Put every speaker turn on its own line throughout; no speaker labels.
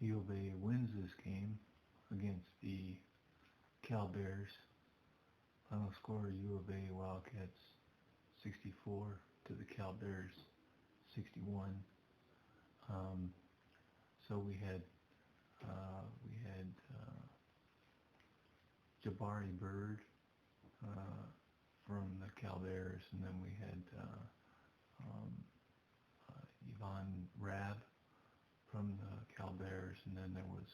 U of A wins this game against the Cal Bears. Final score: U of A Wildcats 64 to the Cal Bears 61. Um, so we had Jabari Bird from the Cal Bears, and then we had um, Yvonne Rab from the Cal Bears, and then there was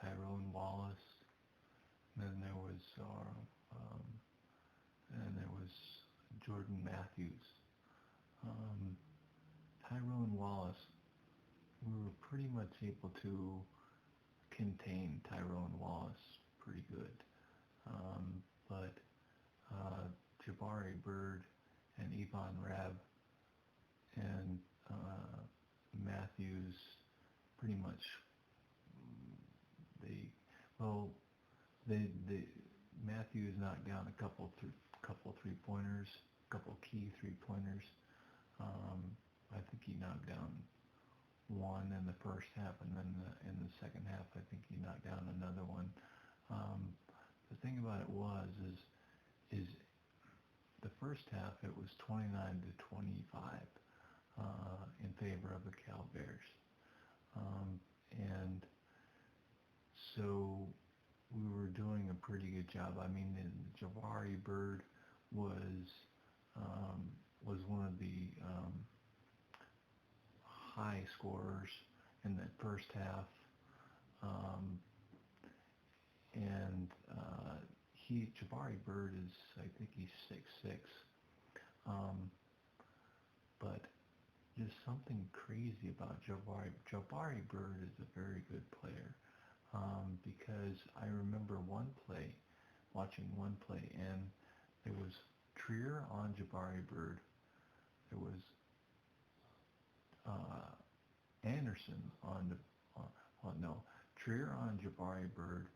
Tyrone Wallace, and then there was Jordan Matthews. Tyrone Wallace, we were pretty much able to contain Tyrone Wallace pretty good, but Jabari Bird and Yvonne Rab and Matthews pretty much they well they Matthews knocked down a couple 3-pointers, couple key 3-pointers. I think he knocked down one in the first half, and then in the second half I think he knocked down another one. The thing about it is the first half it was 29 to 25 in favor of the Cal Bears, and so we were doing a pretty good job. I mean, Jabari Bird was one of the high scorers in that first half, and Jabari Bird is, I think he's 6'6", but just something crazy about Jabari Bird is a very good player, because I remember watching one play, and there was Trier on Jabari Bird. There was Anderson Trier on Jabari Bird,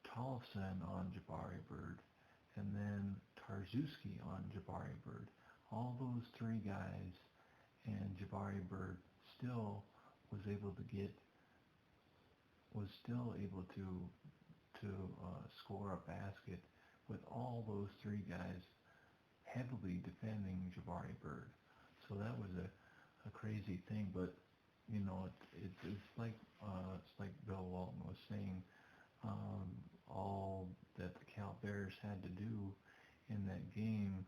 Tollefson on Jabari Bird, and then Tarczewski on Jabari Bird. All those three guys, and Jabari Bird still was still able to score a basket with all those three guys heavily defending Jabari Bird. So that was a crazy thing, but you know, it's like Bill Walton was saying, all that the Cal Bears had to do in that game.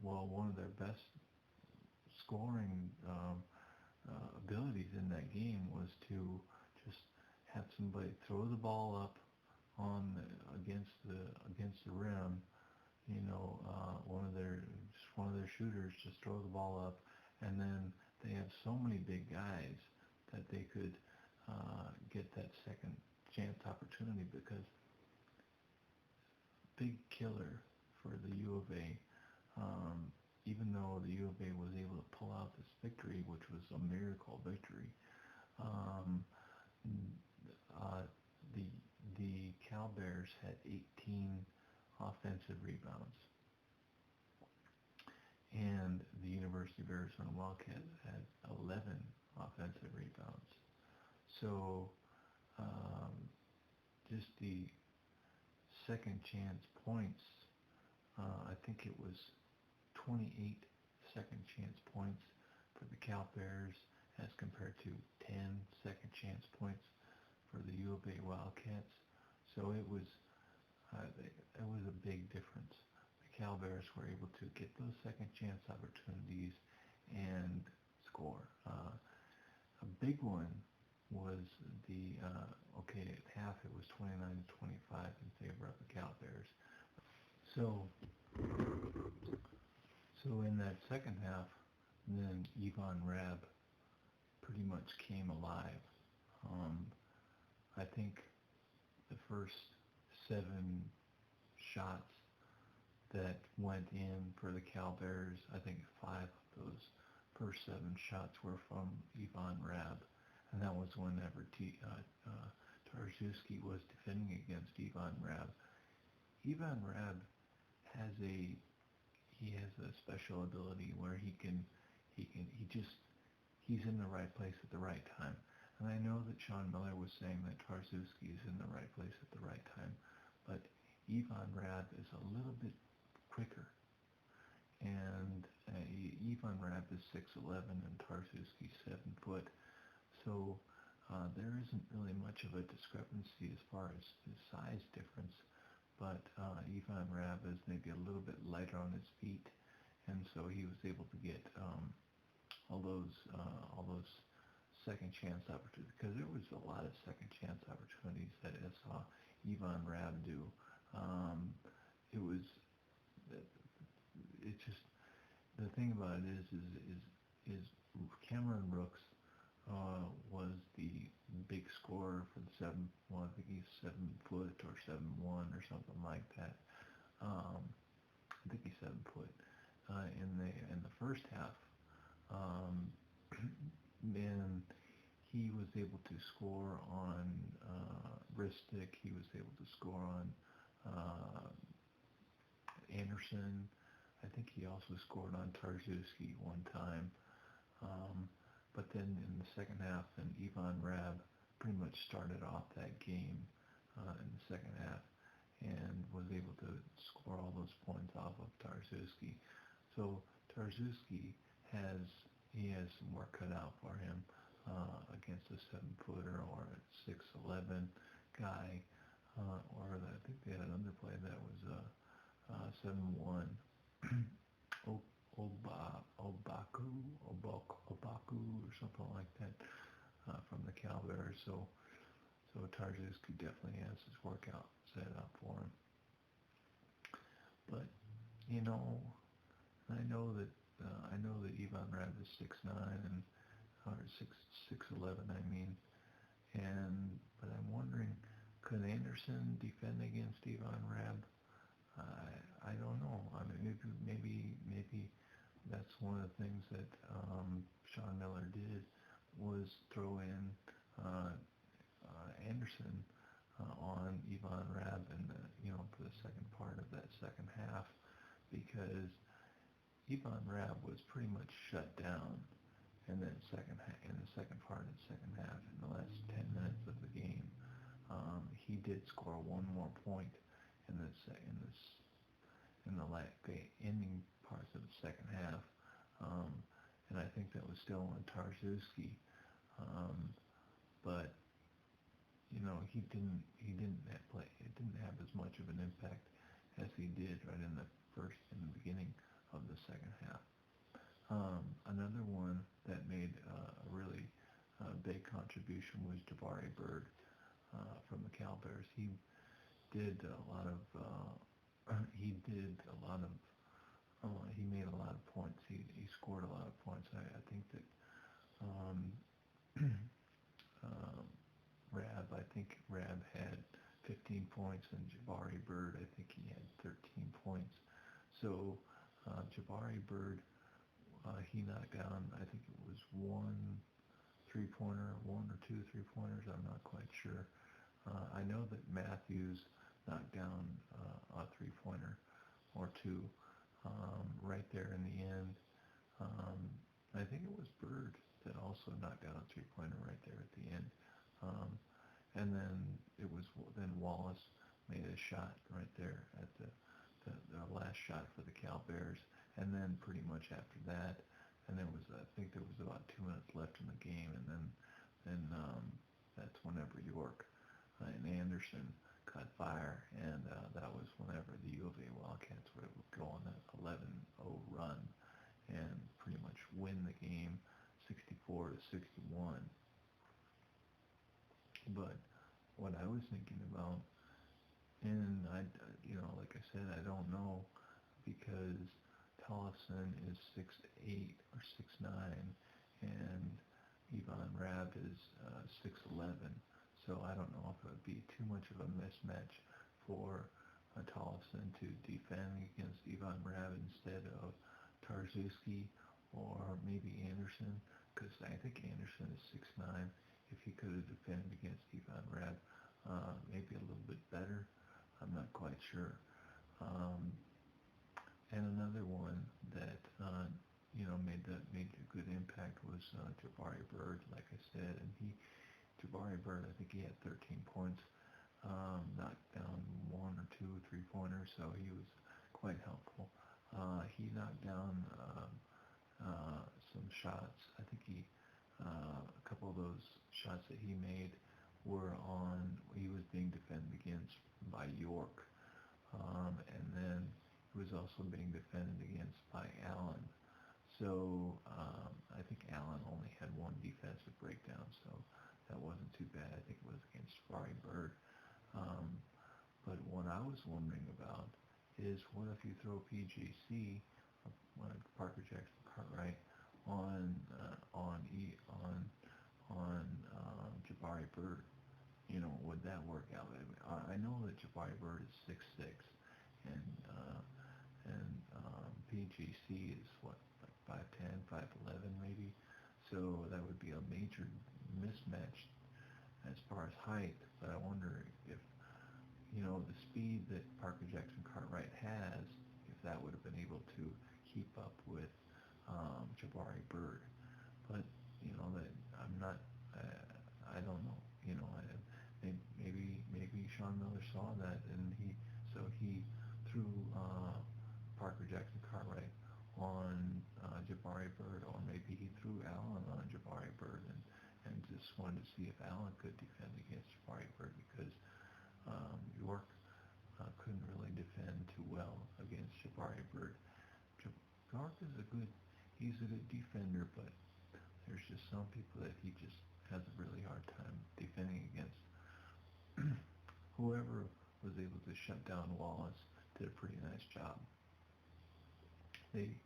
One of their best scoring abilities in that game was to just have somebody throw the ball up against the rim. You know, one of their shooters just throw the ball up, and then they have so many big guys that they could get that second chance opportunity, because big killer for the U of A. Even though the U of A was able to pull out this victory, which was a miracle victory, the Cal Bears had 18 offensive rebounds, and the University of Arizona Wildcats had 11 offensive rebounds. So just the second chance points, I think it was 28 second chance points for the Cal Bears as compared to 10 second chance points for the U of A Wildcats. So it was a big difference. The Cal Bears were able to get those second chance opportunities and score. A big one was at half it was 29 to 25 in favor of the Cal Bears. So in that second half, then Yvonne Rab pretty much came alive. I think the first 7 shots that went in for the Cal Bears, I think 5 of those first 7 shots were from Yvonne Rab, and that was whenever Tarczewski was defending against Yvonne Rab. Yvonne Rab has a special ability where he's in the right place at the right time. I know that Sean Miller was saying that Tarczewski is in the right place at the right time, but Ivan Rabb is a little bit quicker, and Ivan Rabb is 6'11" and Tarczewski 7 foot, so there isn't really much of a discrepancy as far as his size difference, but Ivan Rabb is maybe a little bit lighter on his feet, and so he was able to get all those second chance opportunities, because there was a lot of second chance opportunities that I saw Ivan Rabb do. It was it just the thing about it is Cameron Brooks was the big scorer for the I think he's 7 foot or 7'1" or something like that. I think he's 7 foot. In the first half, and he was able to score on wrist stick. He was able to score on Anderson. I think he also scored on Tarczewski one time. But then in the second half, then Ivan Rabb pretty much started off that game in the second half and was able to score all those points off of Tarczewski. So Tarczewski has some work cut out for him against a 7-footer or a 6'11" guy, or I think they had another play that was 7'1". Obaku or something like that from the Cal Bears. So Tarczewski definitely has his workout set up for him. But I know that Ivan Rabb is 6'9" or 6'11", I mean, but I'm wondering, could Anderson defend against Ivan Rabb? I don't know. I mean, maybe that's one of the things that Sean Miller did, was throw in Anderson on Ivan Rabb for the second part of that second half, because Ivan Rabb was pretty much shut down in the second part of the second half. In the last 10 minutes of the game, he did score one more point in the ending parts of the second half, and I think that was still on Tarczewski, but he didn't play. It didn't have as much of an impact as he did right in the beginning of the second half. Another one that made a really big contribution was Jabari Bird from the Cal Bears. He made a lot of points. He scored a lot of points. I think that Rabb had 15 points, and Jabari Bird, I think he had 13 points. So Jabari Bird, he knocked down, I think it was one or two three-pointers, I'm not quite sure. I know that Matthews knocked down a three-pointer or two right there in the end. I think it was Bird that also knocked down a three-pointer right there at the end. And then Wallace made a shot right there at the last shot for the Cal Bears, and then pretty much after that, and I think there was about 2 minutes left in the game, and then that's whenever York and Anderson caught fire, and that was whenever the U of A Wildcats were able to go on that 11-0 run and pretty much win the game 64-61. But what I was thinking about, and like I said, I don't know, because Tollefson is 6'8" or 6'9", and Ivan Rabb is 6'11". So I don't know if it would be too much of a mismatch for Tollefson to defend against Ivan Rabb instead of Tarczewski or maybe Anderson, because I think Anderson is 6'9". If he could have defended against Ivan Rabb, maybe a little bit better. I'm not quite sure. And another one that made a good impact was Jabari Bird, like I said, and Stanford. I think he had 13 points, knocked down one or two three-pointers, so he was quite helpful. He knocked down some shots. I think a couple of those shots that he made he was being defended against by York, and then he was also being defended against by Allen. So I think Allen only had one defensive breakdown, so that wasn't too bad. I think it was against Jabari Bird. But what I was wondering about is what if you throw PJC, Parker Jackson-Cartwright, on Jabari Bird? Would that work out? I know that Jabari Bird is 6'6", and PJC is what, like 5'10", 5'11", maybe. So that would be a major mismatch as far as height. But I wonder if the speed that Parker Jackson-Cartwright has, if that would have been able to keep up with Jabari Bird. But that I'm not. I don't know. Maybe Sean Miller saw that, and he threw Parker Jackson-Cartwright on Jabari Bird, or maybe he threw Allen on Jabari Bird, and just wanted to see if Allen could defend against Jabari Bird, because York couldn't really defend too well against Jabari Bird. York is he's a good defender, but there's just some people that he just has a really hard time defending against. Whoever was able to shut down Wallace did a pretty nice job. They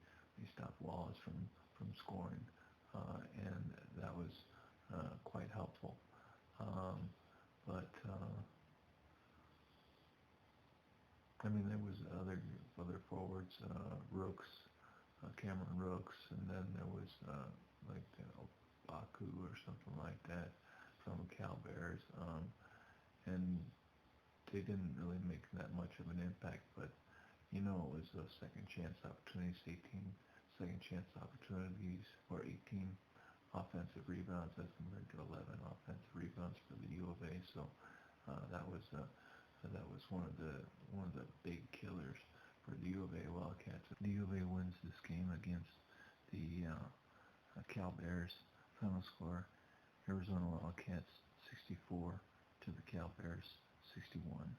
stopped Wallace from scoring, and that was quite helpful. But there was other forwards, Rooks, Cameron Rooks, and then there was Baku or something like that from Cal Bears, and they didn't really make that much of an impact, but it was those second chance opportunities, 18 second chance opportunities, or 18 offensive rebounds as compared to 11 offensive rebounds for the U of A. So that was one of the big killers for the U of A Wildcats. The U of A wins this game against the Cal Bears. Final score: Arizona Wildcats 64 to the Cal Bears 61.